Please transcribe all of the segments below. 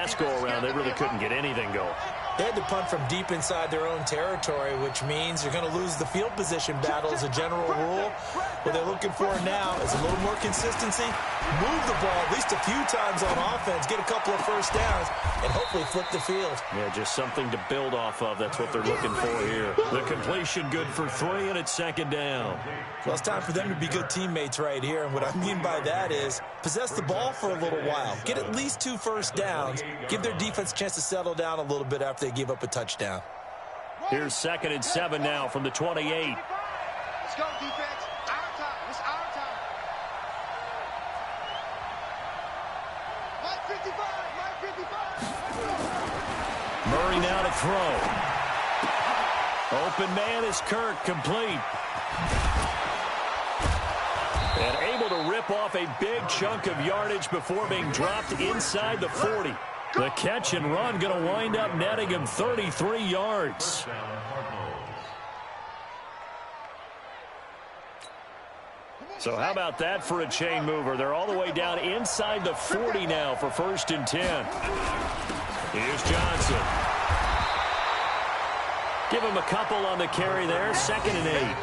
last go-around, they really couldn't get anything going. They had to punt from deep inside their own territory, which means you're going to lose the field position battle as a general rule. What they're looking for now is a little more consistency, move the ball at least a few times on offense, get a couple of first downs, and hopefully flip the field. Yeah, just something to build off of. That's what they're looking for here. The completion good for 3, and it's second down. Well, it's time for them to be good teammates right here, and what I mean by that is possess the ball for a little while, get at least 2 first downs, give their defense a chance to settle down a little bit after they give up a touchdown. Here's 2nd and 7 now from the 28. Let's go, defense. Our time. It's our time. Mike 55. Mike 55. Murray now to throw. Open man is Kirk, complete. And able to rip off a big chunk of yardage before being dropped inside the 40. The catch and run going to wind up netting him 33 yards. So how about that for a chain mover? They're all the way down inside the 40 now for 1st and 10. Here's Johnson. Give him a couple on the carry there. 2nd and 8.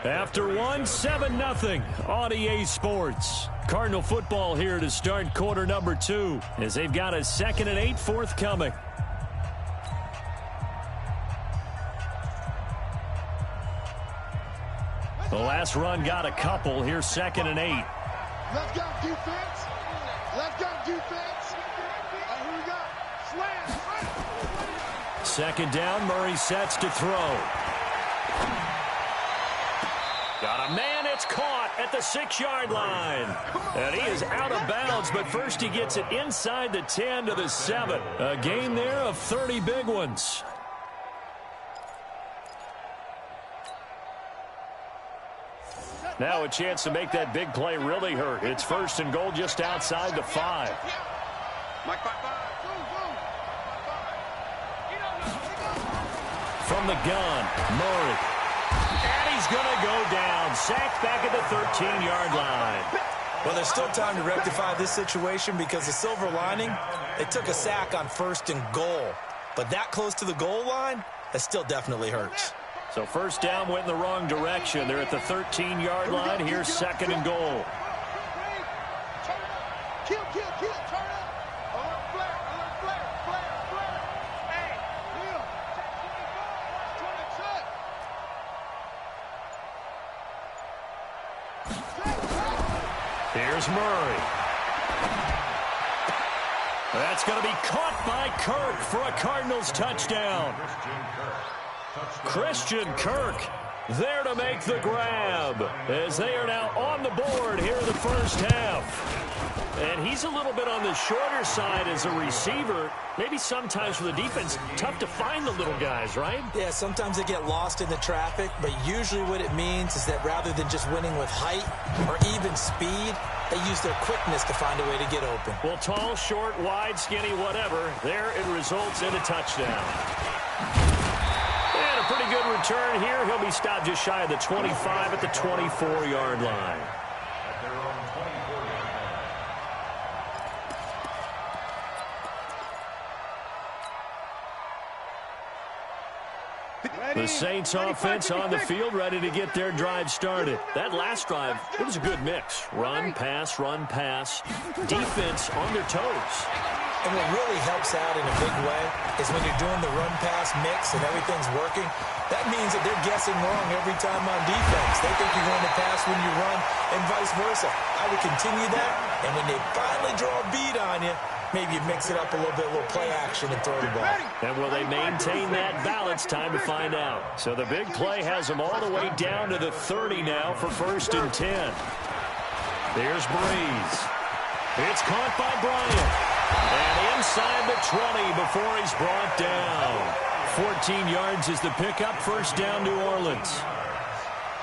After 1, 7-0 on EA Sports. Cardinal football here to start quarter number 2 as they've got a 2nd and 8 forthcoming. The last run got a couple. Here's 2nd and 8. Left gun defense. Left gun defense. Here we go. Slam. 2nd down. Murray sets to throw. Got a man, it's caught at the 6-yard line. And he is out of bounds, but first he gets it inside the 10 to the 7. A gain there of 30 big ones. Now a chance to make that big play really hurt. It's 1st and goal just outside the 5. From the gun, Murray. And he's going to go down. Sacked back at the 13-yard line. Well, there's still time to rectify this situation because the silver lining, they took a sack on 1st and goal. But that close to the goal line, that still definitely hurts. So 1st down went in the wrong direction. They're at the 13-yard line. Here's 2nd and goal. Kill. Turn up. Alert flare. Hey, Will. 22. Here's Murray. That's going to be caught by Kirk for a Cardinals touchdown. Christian Kirk there to make the grab as they are now on the board here in the first half. And he's a little bit on the shorter side as a receiver. Maybe sometimes for the defense, tough to find the little guys, right? Yeah, sometimes they get lost in the traffic, but usually what it means is that rather than just winning with height or even speed, they use their quickness to find a way to get open. Well, tall, short, wide, skinny, whatever, there it results in a touchdown. And a pretty good return here. He'll be stopped just shy of the 25 at the 24-yard line. The Saints offense on the field, ready to get their drive started. That last drive, it was a good mix. Run, pass, defense on their toes. And what really helps out in a big way is when you're doing the run-pass mix and everything's working, that means that they're guessing wrong every time on defense. They think you're going to pass when you run and vice versa. I would continue that, and when they finally draw a beat on you, maybe you mix it up a little bit, a little play action and throw the ball. And will they maintain that balance? Time to find out. So the big play has them all the way down to the 30 now for 1st and 10. There's Breeze. It's caught by Bryant. And inside the 20 before he's brought down. 14 yards is the pickup. 1st down, New Orleans.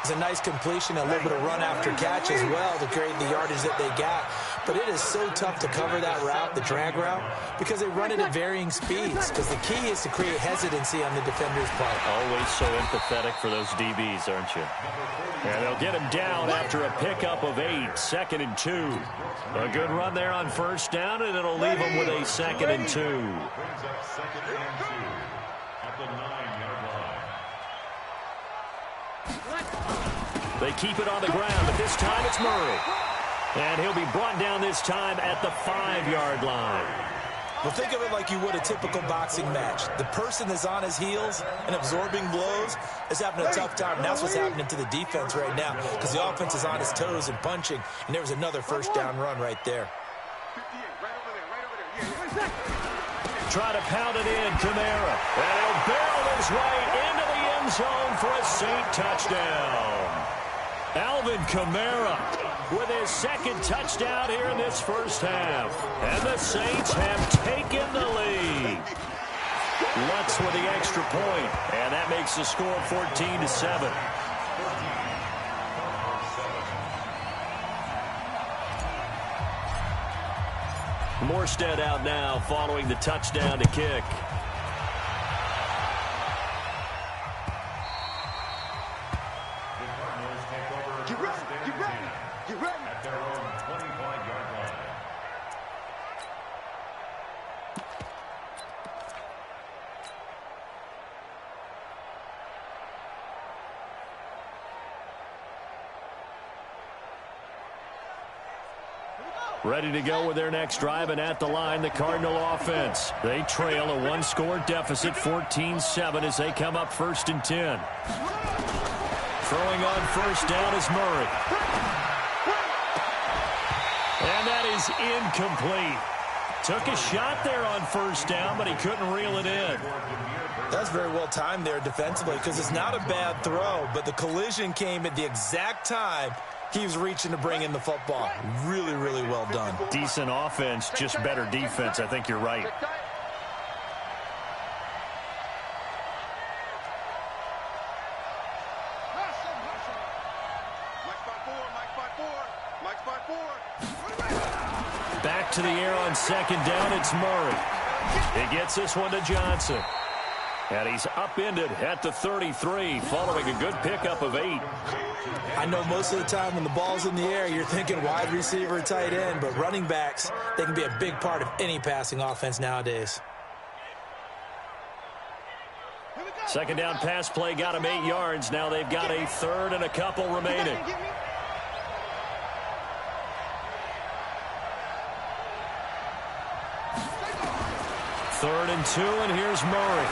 It's a nice completion, a little bit of run after catch as well to create the yardage that they got. But it is so tough to cover that route, the drag route, because they run it at varying speeds. Because the key is to create hesitancy on the defender's part. Always so empathetic for those DBs, aren't you? And they'll get him down after a pickup of 8, 2nd and 2. A good run there on first down, and it'll leave him with a 2nd and 2. They keep it on the ground, but this time it's Murray. And he'll be brought down this time at the 5-yard line. Well, think of it like you would a typical boxing match. The person that's on his heels and absorbing blows is having a tough time. And that's what's happening to the defense right now because the offense is on his toes and punching. And there was another first down run right there. Try to pound it in, Kamara. And he'll barrel his way into the end zone for a Saint touchdown. Alvin Kamara with his 2nd touchdown here in this first half. And the Saints have taken the lead. Lutz with the extra point, and that makes the score 14-7. Morstead out now following the touchdown to kick. Ready to go with their next drive, and at the line, the Cardinal offense. They trail a 1-score deficit, 14-7, as they come up 1st and 10. Throwing on first down is Murray. And that is incomplete. Took a shot there on first down, but he couldn't reel it in. That's very well timed there defensively because it's not a bad throw, but the collision came at the exact time he was reaching to bring in the football. Really, really well done. Decent offense, just better defense. I think you're right. Back to the air on 2nd down, it's Murray. He gets this one to Johnson. And he's upended at the 33, following a good pickup of 8. I know most of the time when the ball's in the air, you're thinking wide receiver, tight end, but running backs, they can be a big part of any passing offense nowadays. 2nd down pass play got him 8 yards. Now they've got a 3rd and a couple remaining. Third and 2, and here's Murray.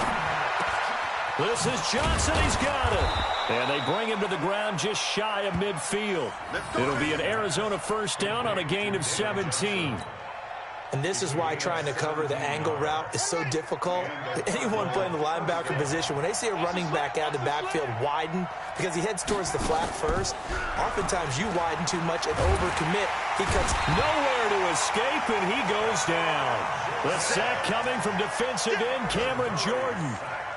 This is Johnson. He's got it. And they bring him to the ground just shy of midfield. It'll be an Arizona first down on a gain of 17. And this is why trying to cover the angle route is so difficult. Anyone playing the linebacker position, when they see a running back out of the backfield widen because he heads towards the flat first, oftentimes you widen too much and overcommit. He cuts nowhere to escape, and he goes down. The sack coming from defensive end Cameron Jordan.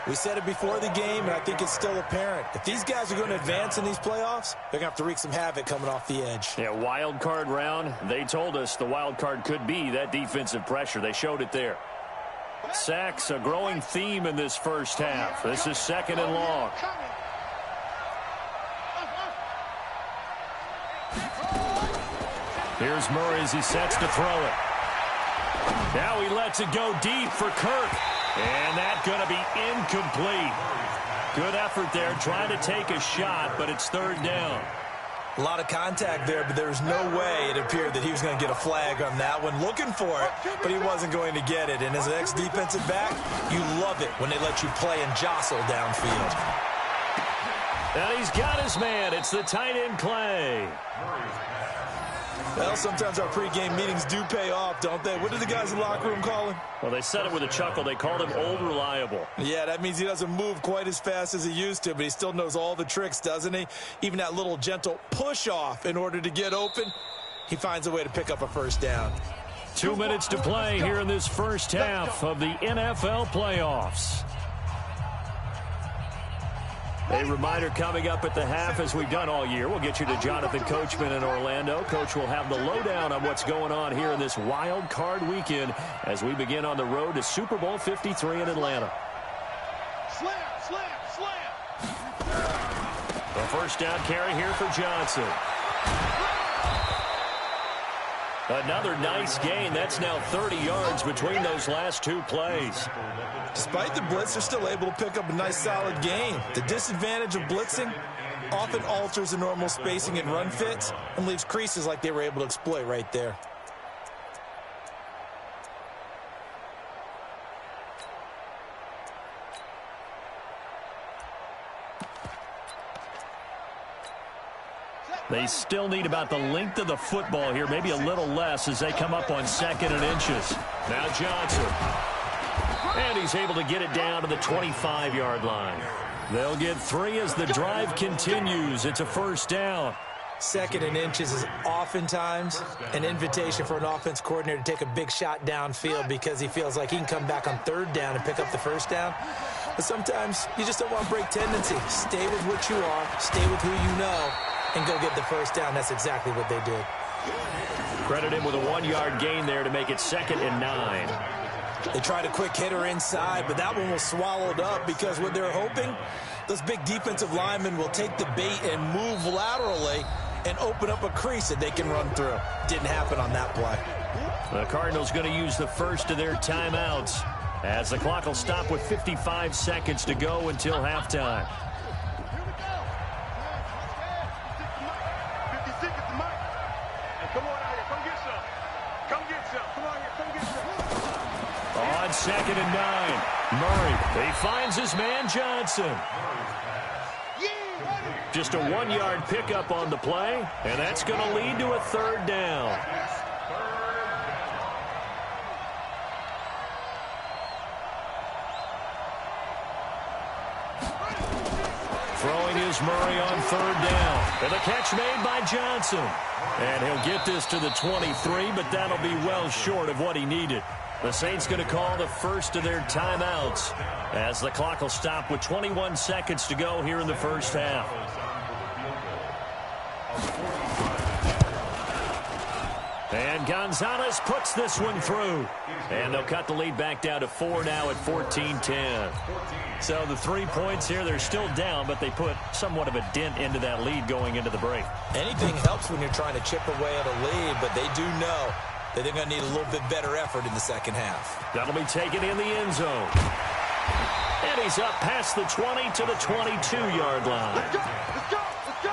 We said it before the game, and I think it's still apparent. If these guys are going to advance in these playoffs, they're going to have to wreak some havoc coming off the edge. Yeah, wild card round. They told us the wild card could be that defensive pressure. They showed it there. Sacks, a growing theme in this first half. This is 2nd and long. Here's Murray as he sets to throw it. Now he lets it go deep for Kirk. And that's going to be incomplete. Good effort there trying to take a shot, but it's 3rd down. A lot of contact there, but there was no way it appeared that he was going to get a flag on that one. Looking for it, but he wasn't going to get it. And as an ex-defensive back, you love it when they let you play and jostle downfield. And he's got his man. It's the tight end Clay. Well, sometimes our pregame meetings do pay off, don't they? What do the guys in the locker room call him? Well, they said it with a chuckle. They called him Old Reliable. Yeah, that means he doesn't move quite as fast as he used to, but he still knows all the tricks, doesn't he? Even that little gentle push-off in order to get open, he finds a way to pick up a first down. 2 minutes to play here in this first half of the NFL playoffs. A reminder coming up at the half, as we've done all year. We'll get you to Jonathan Coachman in Orlando. Coach will have the lowdown on what's going on here in this wild card weekend as we begin on the road to Super Bowl 53 in Atlanta. Slam, slam, slam. The first down carry here for Johnson. Another nice gain. That's now 30 yards between those last two plays. Despite the blitz, they're still able to pick up a nice solid gain. The disadvantage of blitzing often alters the normal spacing and run fits and leaves creases like they were able to exploit right there. They still need about the length of the football here, maybe a little less as they come up on 2nd and inches. Now Johnson. And he's able to get it down to the 25-yard line. They'll get 3 as the drive continues. It's a first down. 2nd and inches is oftentimes an invitation for an offense coordinator to take a big shot downfield because he feels like he can come back on 3rd down and pick up the first down. But sometimes you just don't want to break tendency. Stay with what you are, stay with who you know, and go get the first down. That's exactly what they did. Credit him with a 1-yard gain there to make it 2nd and 9. They tried a quick hitter inside, but that one was swallowed up because what they're hoping, those big defensive linemen will take the bait and move laterally and open up a crease that they can run through. Didn't happen on that play. The Cardinals going to use the first of their timeouts as the clock will stop with 55 seconds to go until halftime. On 2nd and 9, Murray, he finds his man Johnson. Just a 1-yard pickup on the play, and that's going to lead to a 3rd down. Throwing is Murray on 3rd down. And the catch made by Johnson. And he'll get this to the 23, but that'll be well short of what he needed. The Saints going to call the first of their timeouts as the clock will stop with 21 seconds to go here in the first half. And Gonzalez puts this one through. And they'll cut the lead back down to 4 now at 14-10. So the 3 points here, they're still down, but they put somewhat of a dent into that lead going into the break. Anything helps when you're trying to chip away at a lead, but they do know that they're going to need a little bit better effort in the second half. That'll be taken in the end zone. And he's up past the 20 to the 22-yard line. Let's go, let's go, let's go.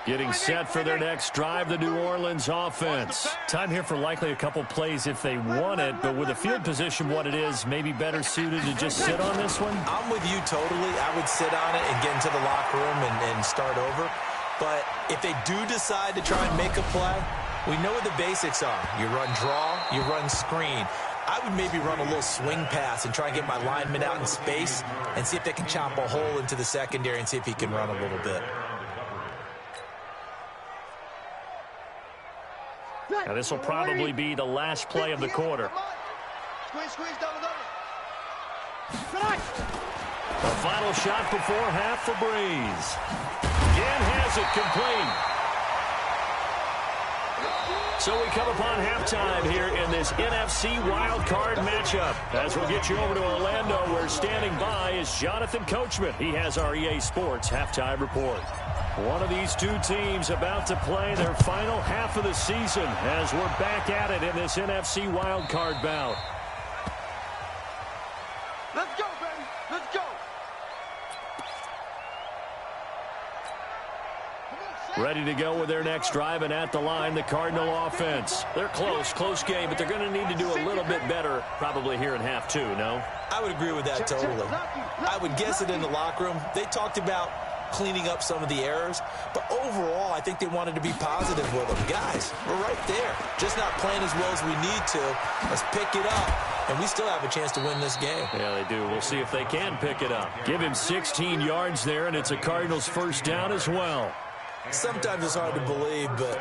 Getting set for their next drive, the New Orleans offense. Time here for likely a couple plays if they want it, but with the field position what it is, maybe better suited to just sit on this one? I'm with you totally. I would sit on it and get into the locker room and start over. But if they do decide to try and make a play, we know what the basics are. You run draw, you run screen. I would maybe run a little swing pass and try and get my lineman out in space and see if they can chop a hole into the secondary and see if he can run a little bit. Now, this will probably be the last play of the quarter. Squeeze, squeeze, double, double. The final shot before half for Breeze. Again has it complete. So we come upon halftime here in this NFC wildcard matchup. As we'll get you over to Orlando, where standing by is Jonathan Coachman. He has our EA Sports halftime report. One of these two teams about to play their final half of the season as we're back at it in this NFC wildcard bout. Let's go, baby. Let's go. Ready to go with their next drive, and at the line, the Cardinal offense. They're close game, but they're going to need to do a little bit better probably here in half two, no? I would agree with that totally. I would guess it in the locker room. They talked about cleaning up some of the errors, but overall, I think they wanted to be positive with them. Guys, we're right there. Just not playing as well as we need to. Let's pick it up, and we still have a chance to win this game. Yeah, they do. We'll see if they can pick it up. Give him 16 yards there, and it's a Cardinals first down as well. Sometimes it's hard to believe, but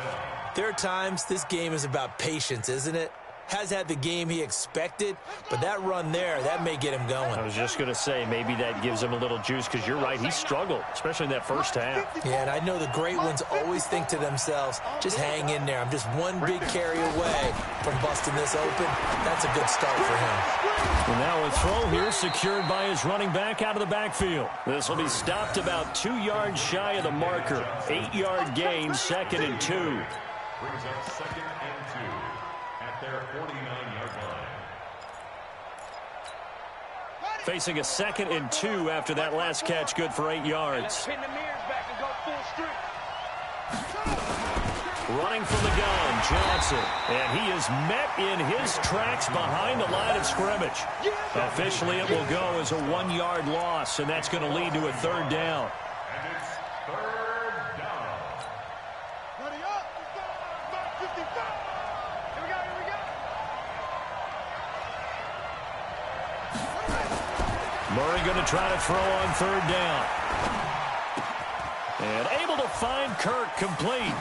there are times this game is about patience, isn't it? Has had the game he expected, but that run there, that may get him going. I was just going to say, maybe that gives him a little juice, because you're right, he struggled, especially in that first half. Yeah, and I know the great ones always think to themselves, just hang in there. I'm just one big carry away from busting this open. That's a good start for him. And now a throw here secured by his running back out of the backfield. This will be stopped about 2 yards shy of the marker. 8-yard gain, 2nd and 2. Brings up 2nd and 2 at their 49-yard line. Facing a 2nd and 2 after that last catch, good for 8 yards. Pin the mirrors back and go full street. Running from the gun, Johnson. And he is met in his tracks behind the line of scrimmage. Officially, it will go as a 1-yard loss, and that's going to lead to a 3rd down. And it's 3rd down. Ready up. 55. Here we go. Murray going to try to throw on 3rd down. And able to find Kirk complete.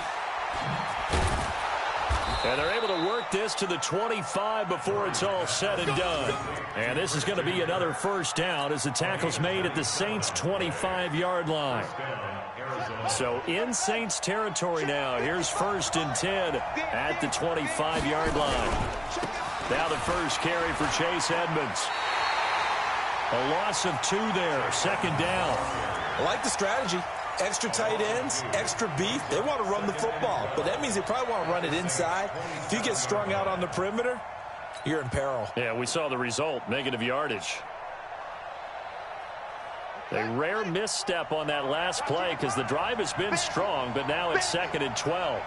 And they're able to work this to the 25 before it's all said and done. And this is going to be another 1st down as the tackle's made at the Saints' 25-yard line. So in Saints territory now, here's 1st and 10 at the 25-yard line. Now the first carry for Chase Edmonds. A loss of 2 there, 2nd down. I like the strategy. Extra tight ends, extra beef. They want to run the football, but that means they probably want to run it inside. If you get strung out on the perimeter, you're in peril. Yeah, we saw the result, negative yardage. A rare misstep on that last play because the drive has been strong, but now it's 2nd and 12.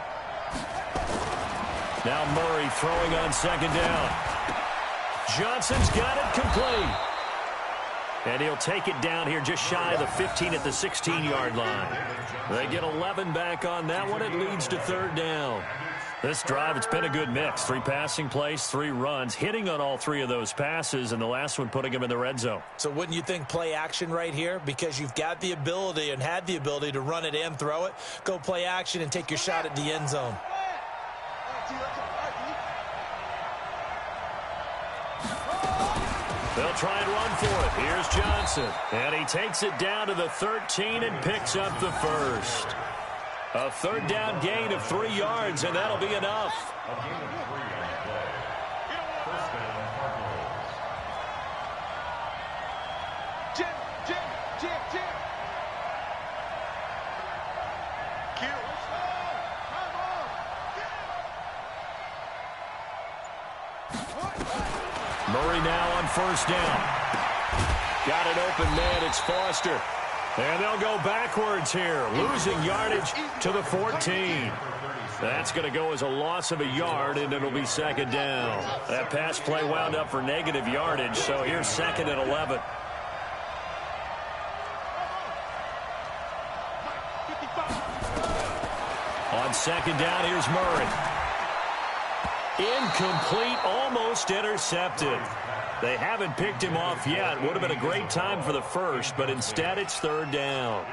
Now Murray throwing on 2nd down. Johnson's got it complete. And he'll take it down here just shy of the 15 at the 16-yard line. They get 11 back on that one. It leads to 3rd down. This drive, it's been a good mix. 3 passing plays, 3 runs, hitting on all 3 of those passes, and the last one putting him in the red zone. So wouldn't you think play action right here? Because you've got the ability and had the ability to run it and throw it. Go play action and take your shot at the end zone. They'll try and run for it. Here's Johnson. And he takes it down to the 13 and picks up the 1st. A 3rd down gain of 3 yards, and that'll be enough. A gain of 3 on the play. 1st down, Cardinals. Jim. Murray now on 1st down. Got an open man. It's Foster. And they'll go backwards here, losing yardage to the 14. That's going to go as a loss of a yard, and it'll be 2nd down. That pass play wound up for negative yardage, so here's 2nd and 11. On 2nd down, here's Murray. Incomplete, almost intercepted. They haven't picked him off yet. Would have been a great time for the 1st, but instead it's 3rd down.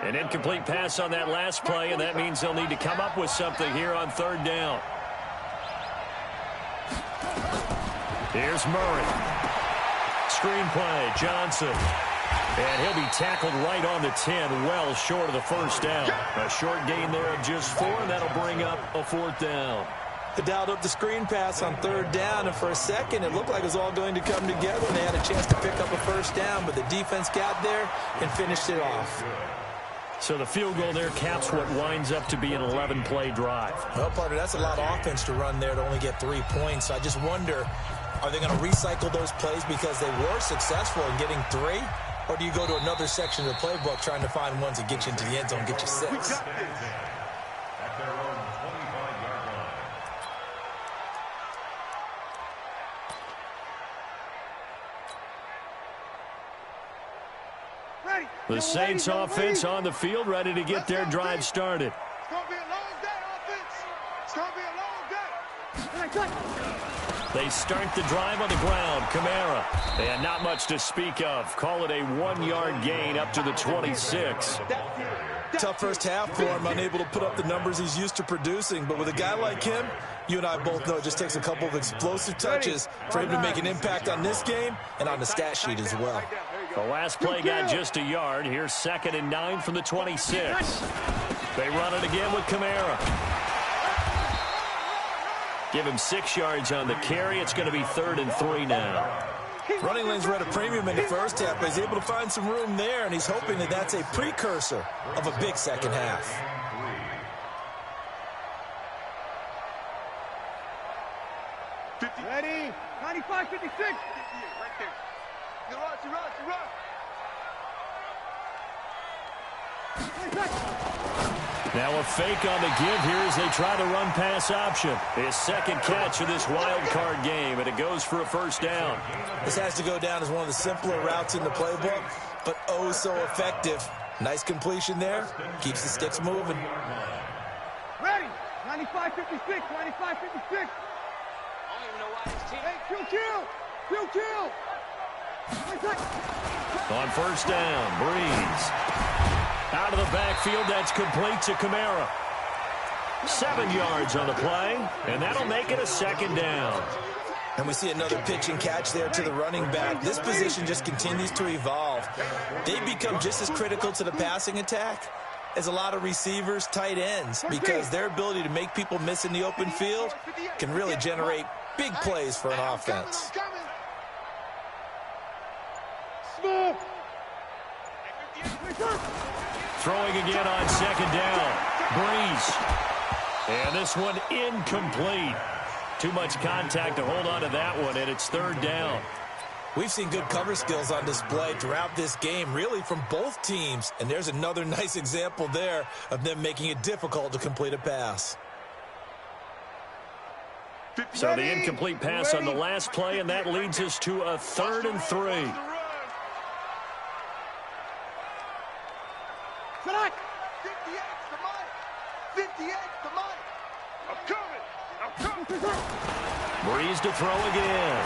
An incomplete pass on that last play, and that means they'll need to come up with something here on 3rd down. Here's Murray. Screen play, Johnson. And he'll be tackled right on the 10, well short of the 1st down. A short gain there of just 4, and that'll bring up a 4th down. They dialed up the screen pass on 3rd down, and for a second it looked like it was all going to come together, and they had a chance to pick up a 1st down, but the defense got there and finished it off. So the field goal there caps what winds up to be an 11-play drive. Well, partner, that's a lot of offense to run there to only get 3 points. I just wonder, are they going to recycle those plays because they were successful in getting 3? Or do you go to another section of the playbook trying to find ones that get you into the end zone and get you 6? At their own 25-yard line. Ready. The Saints offense on the field, ready to get their drive started. It's going to be a long day, offense. It's going to be a long day. They start the drive on the ground. Kamara. And not much to speak of. Call it a 1-yard gain up to the 26. Tough first half for him, unable to put up the numbers he's used to producing. But with a guy like him, you and I both know it just takes a couple of explosive touches for him to make an impact on this game and on the stat sheet as well. The last play got just a yard. Here's 2nd and 9 from the 26. They run it again with Kamara. Give him 6 yards on the carry. It's going to be 3rd and 3 now. Running lanes were at a premium in the first half, but he's able to find some room there, and he's hoping that that's a precursor of a big second half. Ready? 95, 56. Right there. You run. Now a fake on the give here as they try the run-pass option. His 2nd catch of this wild card game, and it goes for a 1st down. This has to go down as one of the simpler routes in the playbook, but oh so effective. Nice completion there. Keeps the sticks moving. Ready? 95, 56. 95, 56. I don't even know why this team... Hey, kill! On 1st down, Breeze. Out of the backfield, that's complete to Kamara. 7 yards on the play, and that'll make it a 2nd down. And we see another pitch and catch there to the running back. This position just continues to evolve. They become just as critical to the passing attack as a lot of receivers, tight ends, because their ability to make people miss in the open field can really generate big plays for an offense. Throwing again on 2nd down. Breeze. And this one incomplete. Too much contact to hold on to that one, and it's 3rd down. We've seen good cover skills on display throughout this game, really from both teams. And there's another nice example there of them making it difficult to complete a pass. So the incomplete pass on the last play, and that leads us to a 3rd and 3. 58, come on. I'm coming. Breeze to throw again.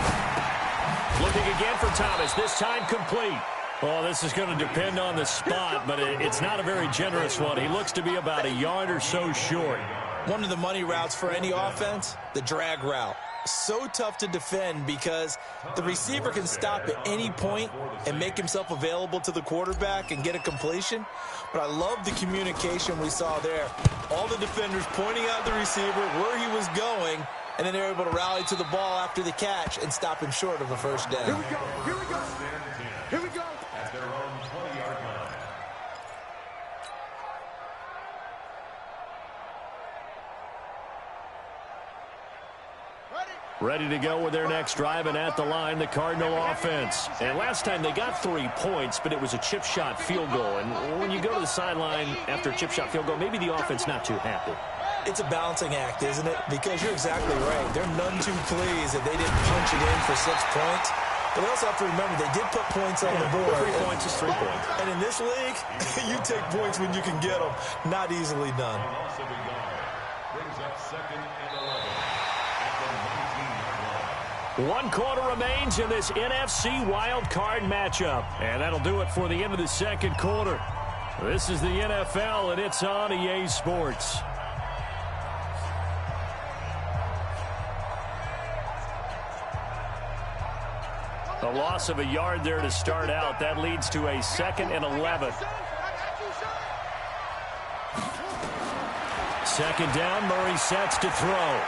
Looking again for Thomas, this time complete. Oh, this is going to depend on the spot, but it's not a very generous one. He looks to be about a yard or so short. One of the money routes for any offense, the drag route. So tough to defend because the receiver can stop at any point and make himself available to the quarterback and get a completion. But I love the communication we saw there. All the defenders pointing out the receiver, where he was going, and then they're able to rally to the ball after the catch and stop him short of a 1st down. Here we go. At their own 20-yard line. Ready to go with their next drive, and at the line, the Cardinal offense. And last time they got 3 points, but it was a chip shot field goal. And when you go to the sideline after a chip shot field goal, maybe the offense not too happy. It's a balancing act, isn't it? Because you're exactly right. They're none too pleased that they didn't punch it in for 6 points. But we also have to remember they did put points on the board. 3 points is 3 points. And in this league, you take points when you can get them. Not easily done. Also be gone. Brings up 2nd and 11 at the 19-yard line. 1 quarter remains in this NFC wild card matchup. And that'll do it for the end of the 2nd quarter. This is the NFL, and it's on EA Sports. A loss of a yard there to start out. That leads to a 2nd and 11. 2nd down, Murray sets to throw.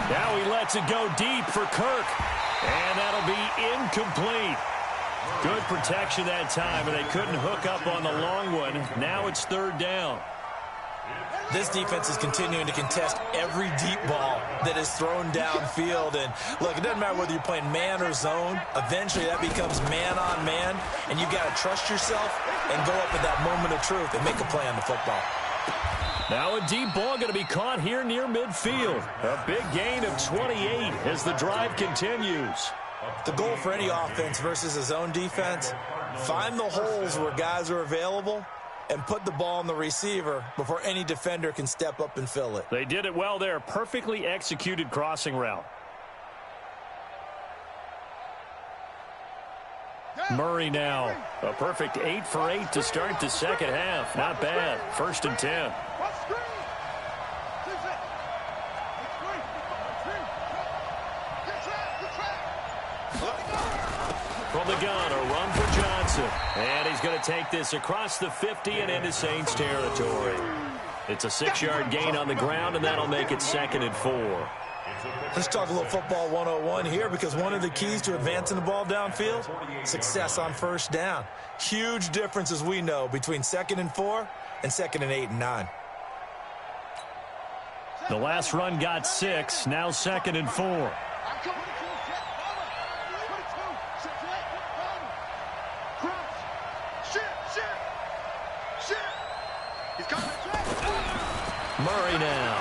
Now he lets it go deep for Kirk. And that'll be incomplete. Good protection that time, and they couldn't hook up on the long one. Now it's 3rd down. This defense is continuing to contest every deep ball that is thrown downfield. And, look, it doesn't matter whether you're playing man or zone. Eventually, that becomes man-on-man, and you've got to trust yourself and go up at that moment of truth and make a play on the football. Now a deep ball going to be caught here near midfield. A big gain of 28 as the drive continues. The goal for any offense versus a zone defense, find the holes where guys are available and put the ball on the receiver before any defender can step up and fill it. They did it well there. Perfectly executed crossing route. Murray now. A perfect 8 for 8 to start the second half. Not bad. 1st and 10. From the gun, a run for Johnson. And he's going to take this across the 50 and into Saints territory. It's a 6-yard gain on the ground, and that'll make it 2nd and 4. Let's talk a little football 101 here, because one of the keys to advancing the ball downfield, success on 1st down. Huge difference, as we know, between 2nd and 4 and 2nd and 8 and 9. The last run got 6, now 2nd and 4. Murray now.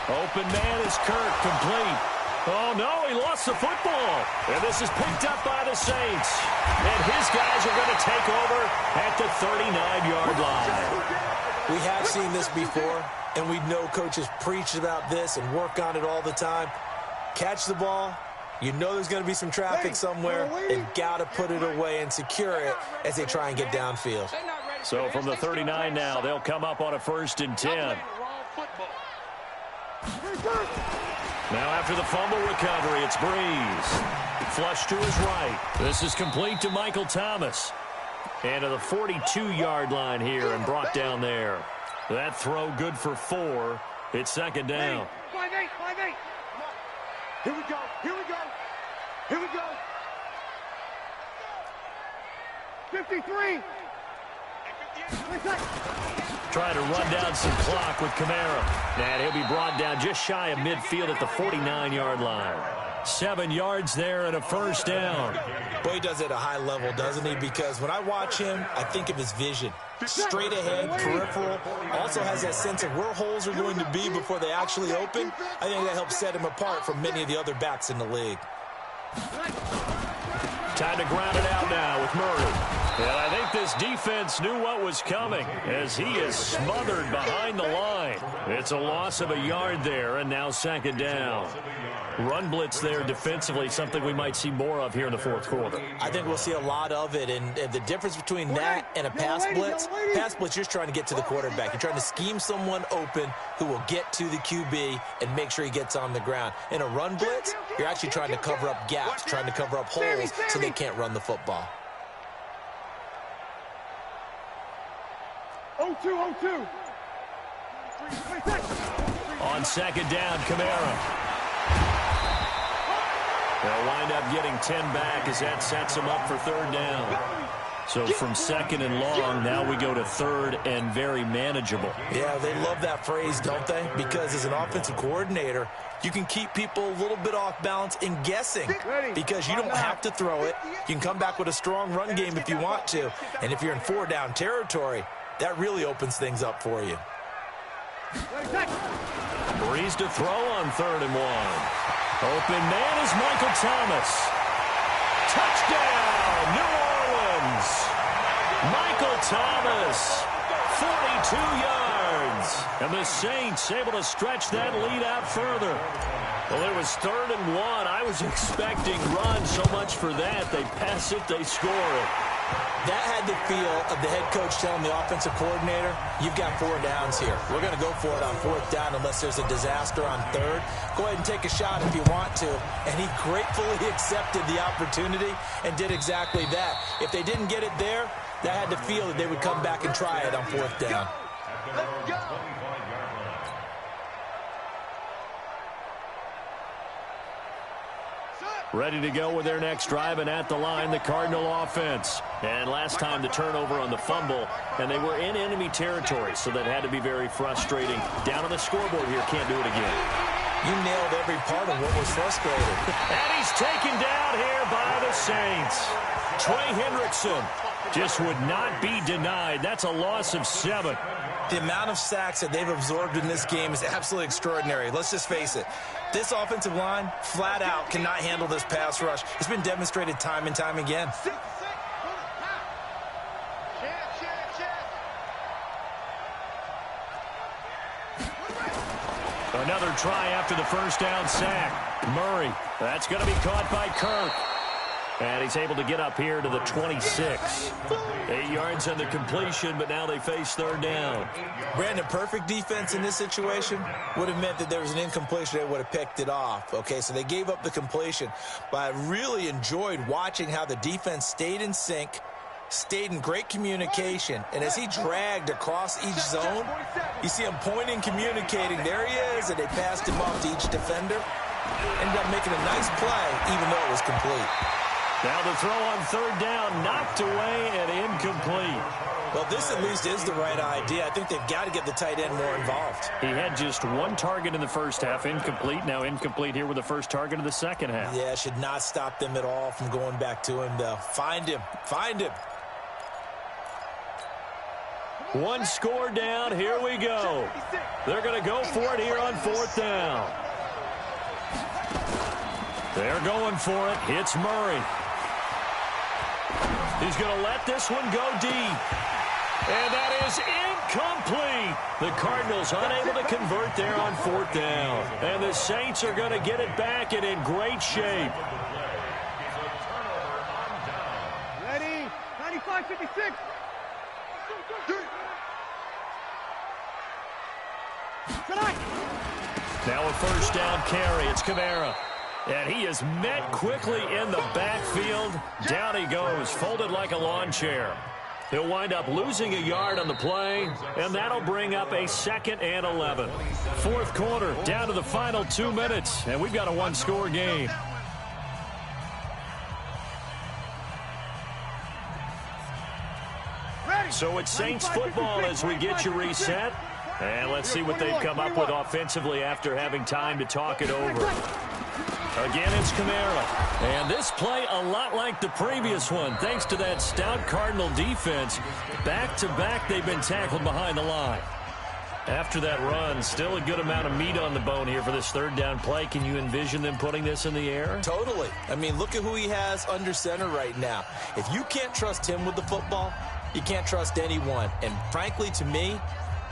Open man is Kirk, complete. Oh, no, he lost the football. And this is picked up by the Saints. And his guys are going to take over at the 39-yard line. We have seen this before, and we know coaches preach about this and work on it all the time. Catch the ball. You know there's going to be some traffic somewhere, and got to put it away and secure it as they try and get downfield. So from the 39 now, they'll come up on a 1st and 10. Now after the fumble recovery, it's Breeze. Flush to his right. This is complete to Michael Thomas. And to the 42-yard line here and brought down there. That throw good for 4. It's 2nd down. 5-8. Here we go. Here we go. 53. Trying to run down some clock with Kamara. And he'll be brought down just shy of midfield at the 49-yard line. 7 yards there and a 1st down. Boy, he does it at a high level, doesn't he? Because when I watch him, I think of his vision. Straight ahead, peripheral. Also has that sense of where holes are going to be before they actually open. I think that helps set him apart from many of the other backs in the league. Time to ground it out now with Murray. And I think this defense knew what was coming as he is smothered behind the line. It's a loss of a yard there, and now 2nd down. Run blitz there defensively, something we might see more of here in the 4th quarter. I think we'll see a lot of it, and the difference between that and a pass blitz, you're just trying to get to the quarterback. You're trying to scheme someone open who will get to the QB and make sure he gets on the ground. In a run blitz, you're actually trying to cover up gaps, trying to cover up holes so they can't run the football. 0-2. On 2nd down, Kamara. They'll wind up getting 10 back as that sets them up for 3rd down. So from 2nd and long, now we go to 3rd and very manageable. Yeah, they love that phrase, don't they? Because as an offensive coordinator, you can keep people a little bit off balance and guessing because you don't have to throw it. You can come back with a strong run game if you want to. And if you're in 4-down territory, that really opens things up for you. Breeze to throw on 3rd and 1. Open man is Michael Thomas. Touchdown, New Orleans. Michael Thomas, 42 yards. And the Saints able to stretch that lead out further. Well, it was 3rd and 1. I was expecting run so much for that. They pass it, they score it. That had the feel of the head coach telling the offensive coordinator, you've got 4 downs here. We're going to go for it on 4th down unless there's a disaster on 3rd. Go ahead and take a shot if you want to. And he gratefully accepted the opportunity and did exactly that. If they didn't get it there, that had the feel that they would come back and try it on 4th down. Let's go. Ready to go with their next drive, and at the line, the Cardinal offense. And last time the turnover on the fumble, and they were in enemy territory, so that had to be very frustrating. Down on the scoreboard here, can't do it again. You nailed every part of what was frustrating. And he's taken down here by the Saints. Trey Hendrickson just would not be denied. That's a loss of 7. The amount of sacks that they've absorbed in this game is absolutely extraordinary. Let's just face it. This offensive line, flat out, cannot handle this pass rush. It's been demonstrated time and time again. Another try after the first down sack. Murray. That's going to be caught by Kirk. And he's able to get up here to the 26. 8 yards on the completion, but now they face third down. Brandon, perfect defense in this situation would have meant that there was an incompletion. They would have picked it off. Okay, so they gave up the completion. But I really enjoyed watching how the defense stayed in sync, stayed in great communication, and as he dragged across each zone, you see him pointing, communicating. There he is, and they passed him off to each defender. Ended up making a nice play, even though it was complete. Now the throw on third down, knocked away and incomplete. Well, this at least is the right idea. I think they've got to get the tight end more involved. He had just one target in the first half, incomplete. Now incomplete here with the first target of the second half. Yeah, should not stop them at all from going back to him, though. Find him. Find him. One score down. Here we go. They're going to go for it here on fourth down. They're going for it. It's Murray. He's going to let this one go deep. And that is incomplete. The Cardinals unable to convert there on fourth down. And the Saints are going to get it back and in great shape. Ready? 95-56. Now a first down carry. It's Kamara. And he is met quickly in the backfield. Down he goes, folded like a lawn chair. He'll wind up losing a yard on the play, and that'll bring up a 2nd and 11. Fourth quarter, down to the final 2 minutes, and we've got a one-score game. So it's Saints football as we get you reset. And let's see what they've come up with offensively after having time to talk it over. Again, it's Kamara. And this play a lot like the previous one. Thanks to that stout Cardinal defense, back-to-back they've been tackled behind the line. After that run, still a good amount of meat on the bone here for this third down play. Can you envision them putting this in the air? Totally. I mean, look at who he has under center right now. If you can't trust him with the football, you can't trust anyone. And frankly, to me,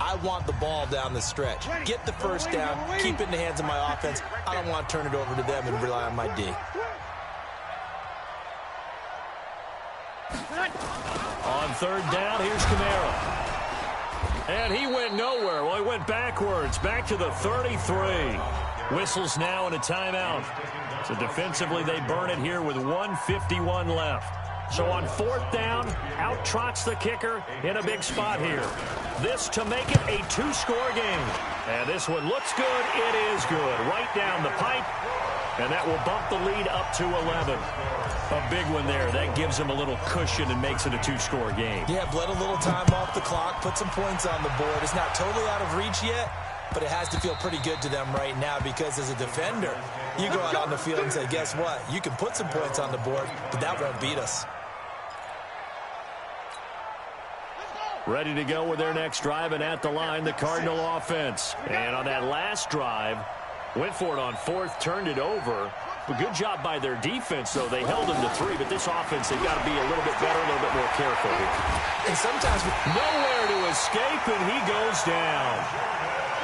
I want the ball down the stretch. Get the first down, keep it in the hands of my offense. I don't want to turn it over to them and rely on my D. On third down, here's Kamara. And he went nowhere. Well, he went backwards, back to the 33. Whistles now and a timeout. So defensively, they burn it here with 1:51 left. So on fourth down, out trots the kicker in a big spot here. This to make it a two-score game. And this one looks good. It is good. Right down the pipe. And that will bump the lead up to 11. A big one there. That gives them a little cushion and makes it a two-score game. Yeah, bled a little time off the clock, put some points on the board. It's not totally out of reach yet, but it has to feel pretty good to them right now because as a defender, you go out on the field and say, guess what? You can put some points on the board, but that won't beat us. Ready to go with their next drive, and at the line, the Cardinal offense. And on that last drive, went for it on fourth, turned it over. But good job by their defense, though. They held them to 3, but this offense, they've got to be a little bit better, a little bit more careful here. And sometimes nowhere to escape, and he goes down.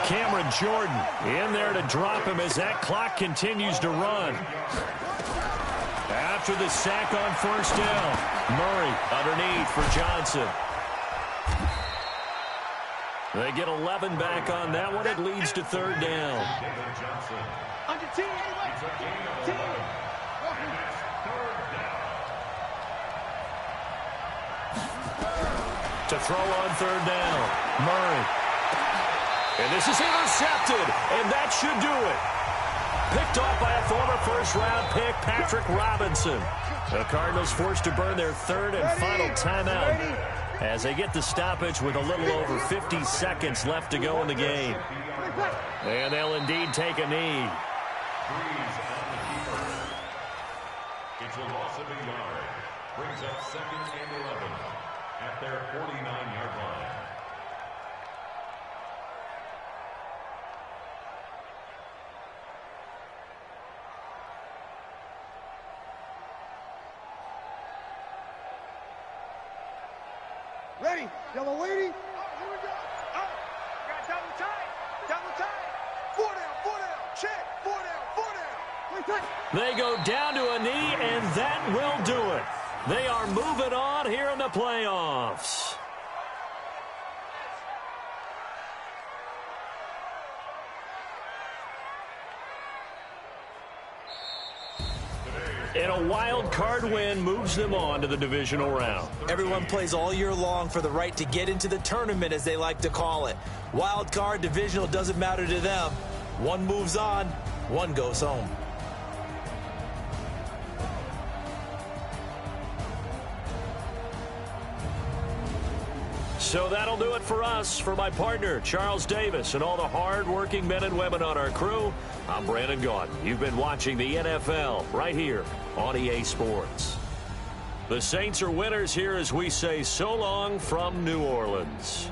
Cameron Jordan in there to drop him as that clock continues to run. After the sack on first down, Murray underneath for Johnson. They get 11 back on that one. It leads to third down. To throw on third down, Murray. And this is intercepted, and that should do it. Picked off by a former first-round pick, Patrick Robinson. The Cardinals forced to burn their third and final timeout as they get the stoppage with a little over 50 seconds left to go in the game. And they'll indeed take a knee. It's a loss of a yard. Brings up 2nd and 11 at their 49-yard line. Ready? Yellow waiting. Here we go. Got double time. Double time. 4 down. They go down to a knee, and that will do it. They are moving on here in the playoffs. And a wild card win moves them on to the divisional round. Everyone plays all year long for the right to get into the tournament, as they like to call it. Wild card, divisional, doesn't matter to them. One moves on, one goes home. So that'll do it for us. For my partner, Charles Davis, and all the hard-working men and women on our crew, I'm Brandon Gaudin. You've been watching the NFL right here on EA Sports. The Saints are winners here as we say so long from New Orleans.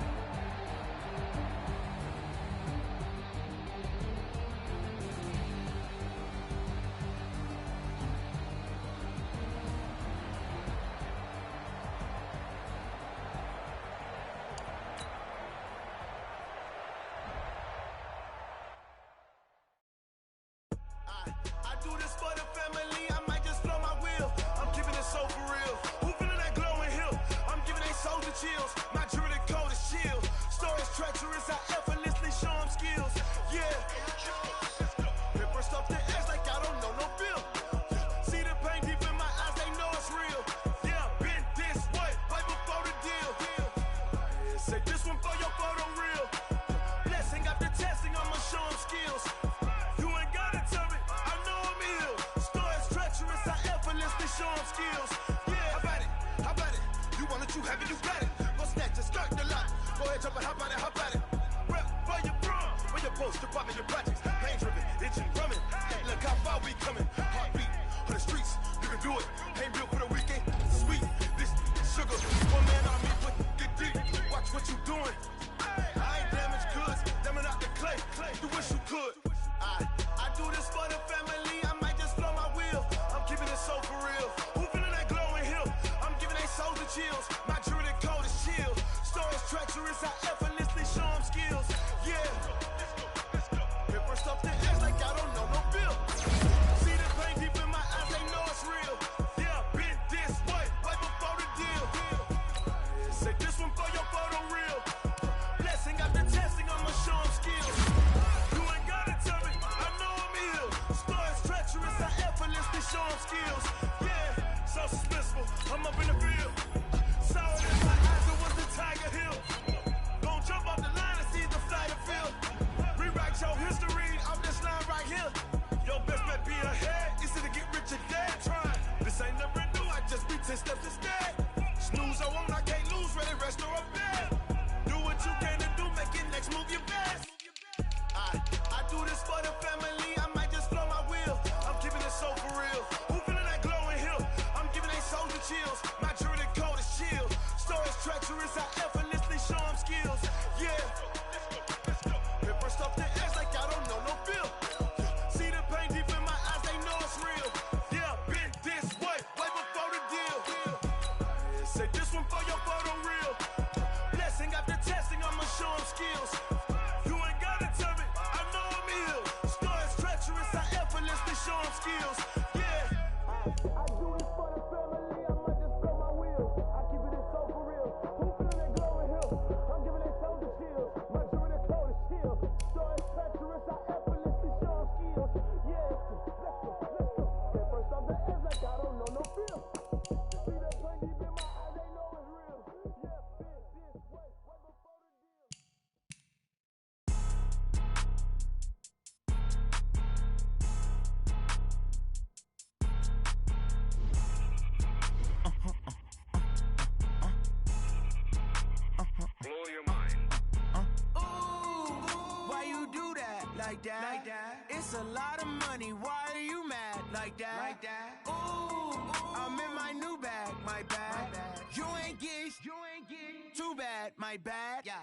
Like that. It's a lot of money. Why are you mad like that? Like that. Ooh, I'm in my new bag. My bad. You ain't getting too bad. My bad. Yeah.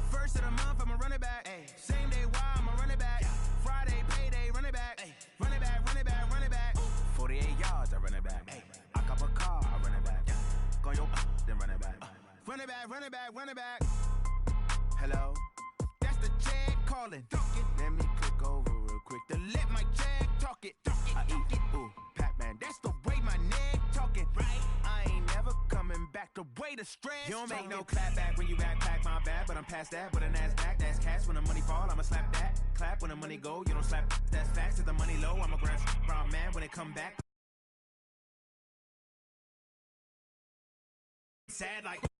First of the month, I'ma run it back. Ay. Same day, why I'ma run it back. Yeah. Friday, payday, run it back. Ay. Run it back, run it back, run it back. 48 yards, I run it back. Ay. I cop a car, I run it back. Yeah. Go yo, then run it back. Run it back, run it back, run it back. Hello? That's the check calling. Let me click over real quick to let my check talk it. I eat it, ooh, Pac-Man. That's the way my neck talking. Right, I ain't never coming back. The way the stress. You don't make no clap back when you backpack, my bad. But I'm past that with a NASDAQ. That's cash when the money fall. I'ma slap that. Clap when the money go. You don't slap. That's facts. If the money low, I'ma grab brown man when it come back. Sad like.